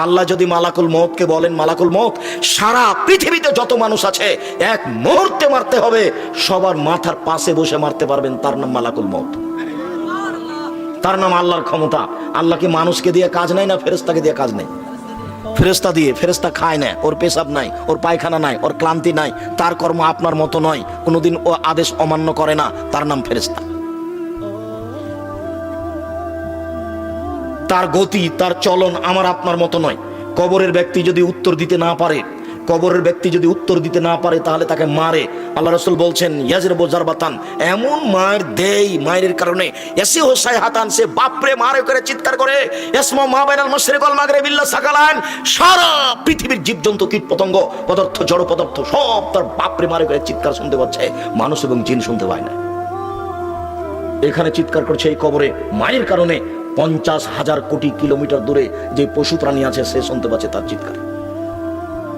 আল্লাহ যদি মালাকুল মউতকে বলেন, মালাকুল মউত সারা পৃথিবীতে যত মানুষ আছে এক মুহূর্তে মারতে হবে, সবার মাথার পাশে বসে মারতে পারবেন, তার নাম মালাকুল মউত, তার নাম আল্লাহর ক্ষমতা। আল্লাহ কি মানুষকে দিয়ে কাজ নাই না ফেরেশতাকে দিয়ে কাজ নেই? ফেরেশতা দিয়ে, ফেরেশতা খায় না, ওর পেশাব নাই, ওর পায়খানা নাই, ওর ক্লান্তি নাই, তার কর্ম আপনার মতো নয়, কোনোদিন ও আদেশ অমান্য করে না, তার নাম ফেরেশতা। তার গতি, তার চলন আমার আপনার মতো নয়। কবরের ব্যক্তি যদি উত্তর দিতে না পারে, কবরের ব্যক্তি যদি উত্তর দিতে না পারে তাহলে তাকে মারে। আল্লাহ রাসূল বলছেন ইয়াজরিবু জারবাতান, এমন মার দেই, মায়ের কারণে এসে হোসাই হাতান, সে বাপরে মারে করে চিৎকার করে, ইসমু মা বাইনাল মাশরিক ওয়াল মাগরিব ইল্লা সাকালান, সারা পৃথিবীর জীবজন্তু কীট পতঙ্গ পদার্থ জড় পদার্থ সব তার বাপরে মারে করে চিৎকার শুনতে পাচ্ছে, মানুষ এবং জিন শুনতে পায় না। এখানে চিৎকার করছে এই কবরে মায়ের কারণে, 50,000 কোটি কিলোমিটার দূরে যে পশু প্রাণী আছে সে শুনতে পাচ্ছে তার চিৎকার।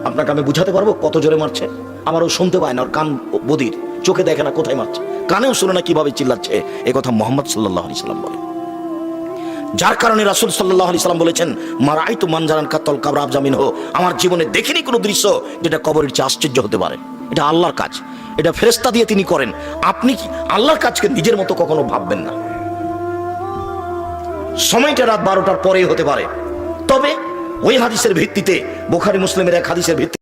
আপনাকে আমি বুঝাতে পারবো কত জোরে মারছে? আমারও শুনতে পায় না, ওর কান বধির, চোখে দেখে না কোথায় মারছে, কানেও শুনে না কিভাবে চিল্লাচ্ছে। এ কথা মুহাম্মদ সাল্লাল্লাহু আলাইহি সাল্লাম বলে। যার কারণে রাসূল সাল্লাল্লাহু আলাইহি সাল্লাম বলেছেন মারাইতু মানজারান কাতাল কবর আবজামিন হো, আমার জীবনে দেখিনি কোনো দৃশ্য যেটা কবরের চেয়ে আশ্চর্য হতে পারে। এটা আল্লাহর কাজ, এটা ফেরেশতা দিয়ে তিনি করেন। আপনি কি আল্লাহর কাজকে নিজের মতো কখনো ভাববেন না। সময়টা রাত 12টার পরেই হতে পারে, তবে ওই হাদিসের ভিত্তিতে, বুখারী মুসলিমের এক হাদিসের ভিত্তিতে